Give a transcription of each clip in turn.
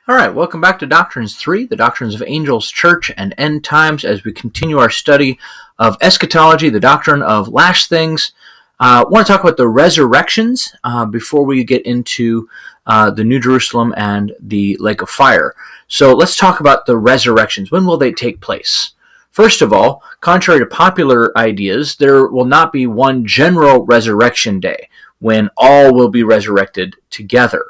All right, welcome back to Doctrines 3, the Doctrines of Angels, Church, and End Times, as we continue our study of eschatology, the doctrine of last things. I want to talk about the resurrections before we get into the New Jerusalem and the Lake of Fire. So let's talk about the resurrections. When will they take place? First of all, contrary to popular ideas, there will not be one general resurrection day when all will be resurrected together.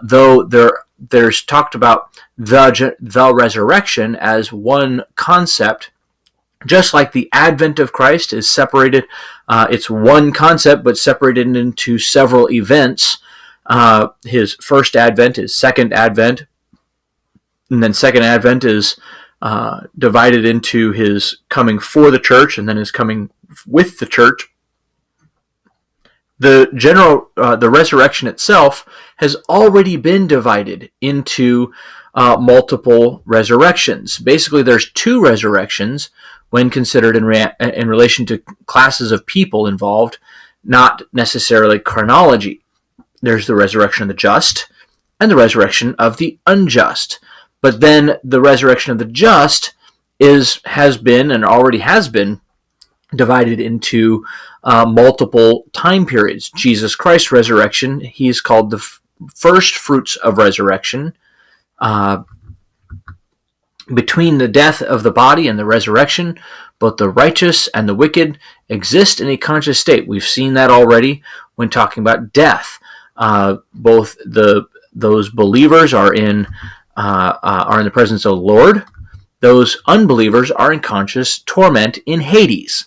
Though there's talked about the resurrection as one concept, just like the advent of Christ is separated. It's one concept, but separated into several events. His first advent, his second advent, and then second advent is divided into his coming for the church and then his coming with the church. The resurrection itself has already been divided into multiple resurrections. Basically, there's two resurrections when considered in relation to classes of people involved, not necessarily chronology. There's the resurrection of the just and the resurrection of the unjust. But then the resurrection of the just has been divided into multiple time periods. Jesus Christ's resurrection, he's called the first fruits of resurrection. Between the death of the body and the resurrection, both the righteous and the wicked exist in a conscious state. We've seen that already when talking about death. Both those believers are in the presence of the Lord. Those unbelievers are in conscious torment in Hades.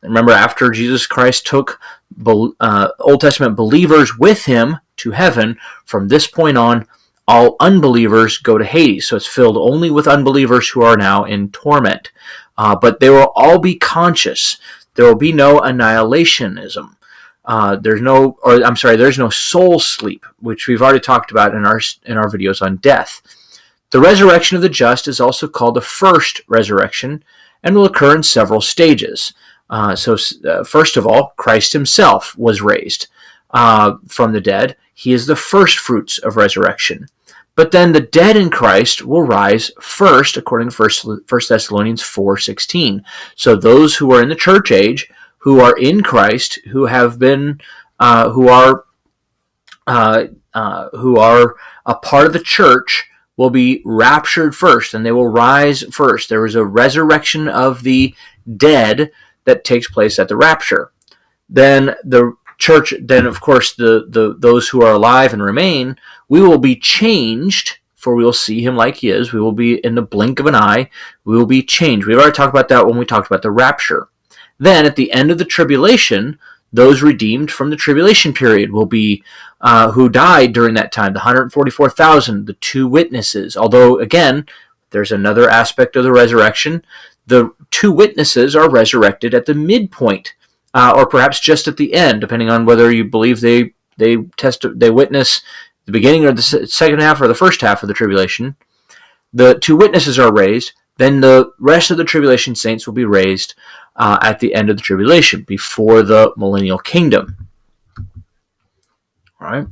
Remember, after Jesus Christ took Old Testament believers with him to heaven, from this point on, all unbelievers go to Hades. So it's filled only with unbelievers who are now in torment. But they will all be conscious. There will be no annihilationism. There's no soul sleep, which we've already talked about in our videos on death. The resurrection of the just is also called the first resurrection and will occur in several stages. First of all, Christ himself was raised from the dead. He is the first fruits of resurrection. But then the dead in Christ will rise first, according to 1 Thessalonians 4:16. So those who are in the church age, who are in Christ, who are a part of the church, will be raptured first, and they will rise first. There is a resurrection of the dead that takes place at the rapture. Then the church, of course, those who are alive and remain, we will be changed, for we will see him like he is. We will be in the blink of an eye. We will be changed. We've already talked about that when we talked about the rapture. Then at the end of the tribulation, those redeemed from the tribulation period will be who died during that time, the 144,000, the two witnesses. Although, again, there's another aspect of the resurrection. The two witnesses are resurrected at the midpoint, or perhaps just at the end, depending on whether you believe they witness the beginning or the second half or the first half of the tribulation. The two witnesses are raised. Then the rest of the tribulation saints will be raised at the end of the tribulation, before the millennial kingdom. All right.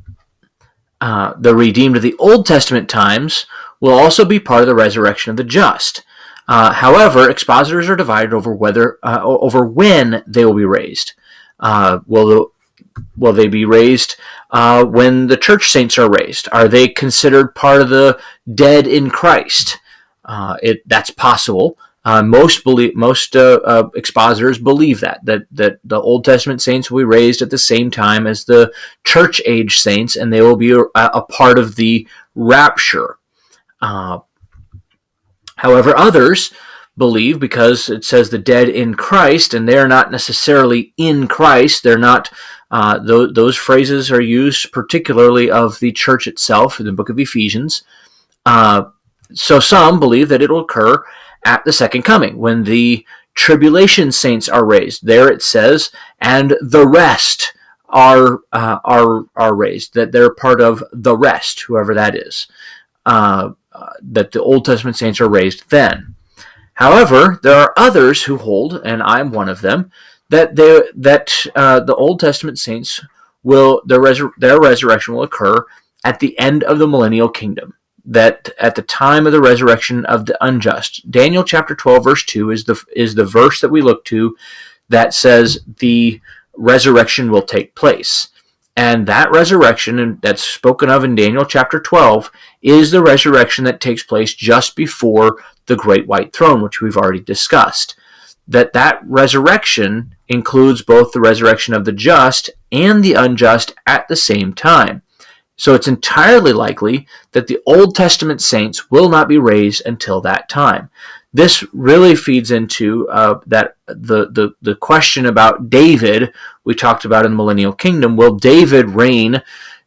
The redeemed of the Old Testament times will also be part of the resurrection of the just. However, expositors are divided over when they will be raised. Will they be raised when the church saints are raised? Are they considered part of the dead in Christ? That's possible. Most expositors believe that the Old Testament saints will be raised at the same time as the church age saints, and they will be a part of the rapture. However, others believe, because it says the dead in Christ, and they're not necessarily in Christ. They're not. Those phrases are used particularly of the church itself in the book of Ephesians. So some believe that it will occur at the second coming, when the tribulation saints are raised. There it says, and the rest are raised, that they're part of the rest, whoever that is. That the Old Testament saints are raised then. However, there are others who hold, and I'm one of them, that the Old Testament saints their resurrection will occur at the end of the millennial kingdom. that at the time of the resurrection of the unjust. Daniel chapter 12, verse 2 is the verse that we look to that says the resurrection will take place. And that resurrection that's spoken of in Daniel chapter 12 is the resurrection that takes place just before the great white throne, which we've already discussed. That resurrection includes both the resurrection of the just and the unjust at the same time. So it's entirely likely that the Old Testament saints will not be raised until that time. This really feeds into the question about David we talked about in the millennial kingdom. Will David reign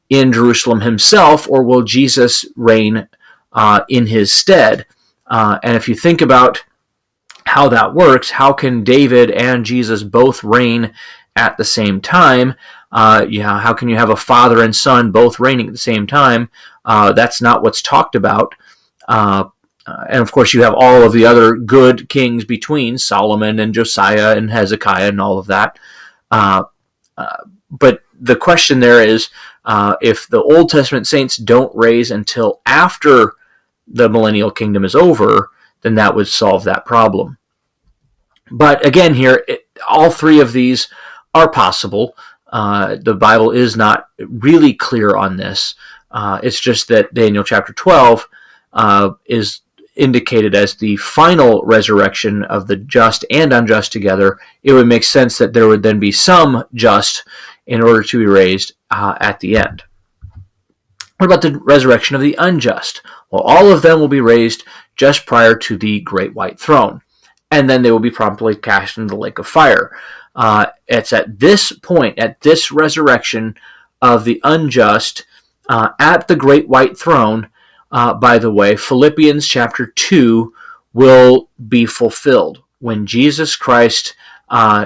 in Jerusalem himself, or will Jesus reign in his stead? And if you think about how that works, how can David and Jesus both reign at the same time? How can you have a father and son both reigning at the same time? That's not what's talked about. And of course, you have all of the other good kings between Solomon and Josiah and Hezekiah and all of that. But the question there is, if the Old Testament saints don't raise until after the millennial kingdom is over, then that would solve that problem. But again, here, all three of these are possible. The Bible is not really clear on this. It's just that Daniel chapter 12 is indicated as the final resurrection of the just and unjust together. It would make sense that there would then be some just in order to be raised at the end. What about the resurrection of the unjust? Well, all of them will be raised just prior to the great white throne, and then they will be promptly cast into the lake of fire. It's at this point, at this resurrection of the unjust at the great white throne, by the way, Philippians chapter 2 will be fulfilled when Jesus Christ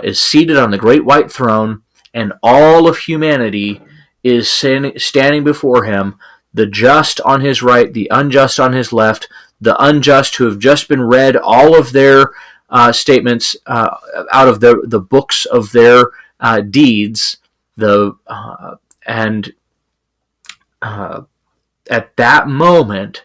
is seated on the great white throne and all of humanity is standing before him, the just on his right, the unjust on his left, the unjust who have just been read all of their statements out of the books of their deeds, at that moment,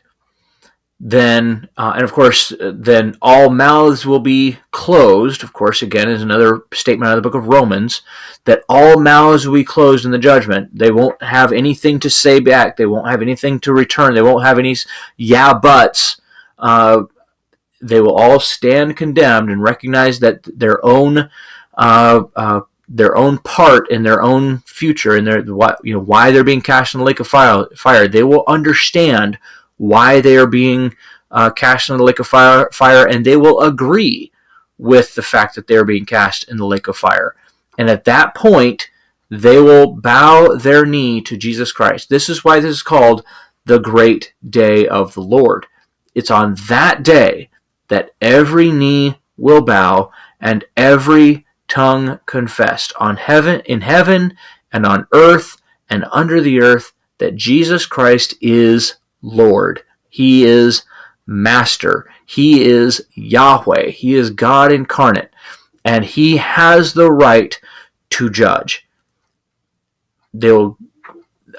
then, and of course, then all mouths will be closed. Of course, again, is another statement out of the book of Romans, that all mouths will be closed in the judgment. They won't have anything to say back. They won't have anything to return. They won't have any yeah buts. They will all stand condemned and recognize that their own part in their own future and why they're being cast in the lake of fire. They will understand why they are being cast in the lake of fire, and they will agree with the fact that they are being cast in the lake of fire. And at that point, they will bow their knee to Jesus Christ. This is why this is called the great day of the Lord. It's on that day that every knee will bow and every tongue confessed in heaven and on earth and under the earth that Jesus Christ is Lord. He is Master. He is Yahweh. He is God incarnate. And he has the right to judge. They'll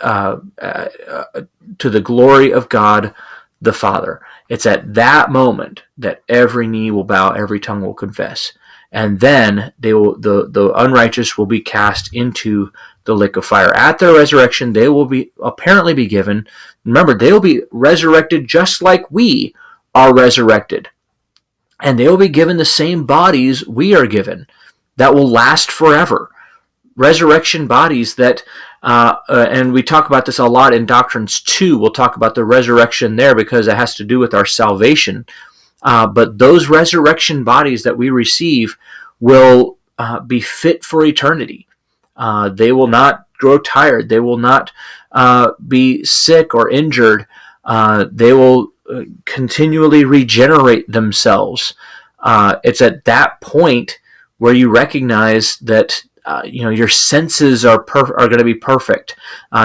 to the glory of God the Father. It's at that moment that every knee will bow, every tongue will confess. And then the unrighteous will be cast into the lake of fire. At their resurrection, they will apparently be given. Remember, they will be resurrected just like we are resurrected. And they will be given the same bodies we are given that will last forever. Resurrection bodies that, and we talk about this a lot in Doctrines 2. We'll talk about the resurrection there because it has to do with our salvation. But those resurrection bodies that we receive will be fit for eternity. They will not grow tired. They will not be sick or injured. They will continually regenerate themselves. It's at that point where you recognize that your senses are going to be perfect.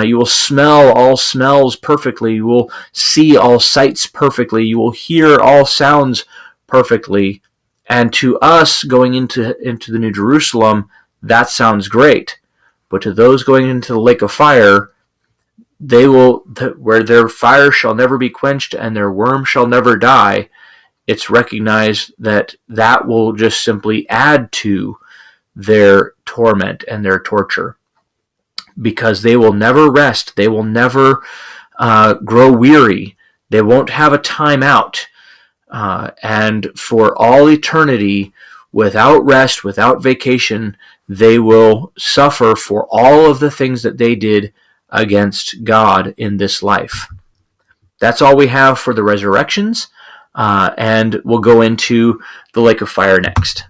You will smell all smells perfectly. You will see all sights perfectly. You will hear all sounds perfectly. And to us going into the New Jerusalem, that sounds great. But to those going into the lake of fire, where their fire shall never be quenched and their worm shall never die. It's recognized that that will just simply add to their torment and their torture, because they will never rest. They will never grow weary. They won't have a time out. And for all eternity, without rest, without vacation, they will suffer for all of the things that they did against God in this life. That's all we have for the resurrections, and we'll go into the lake of fire next.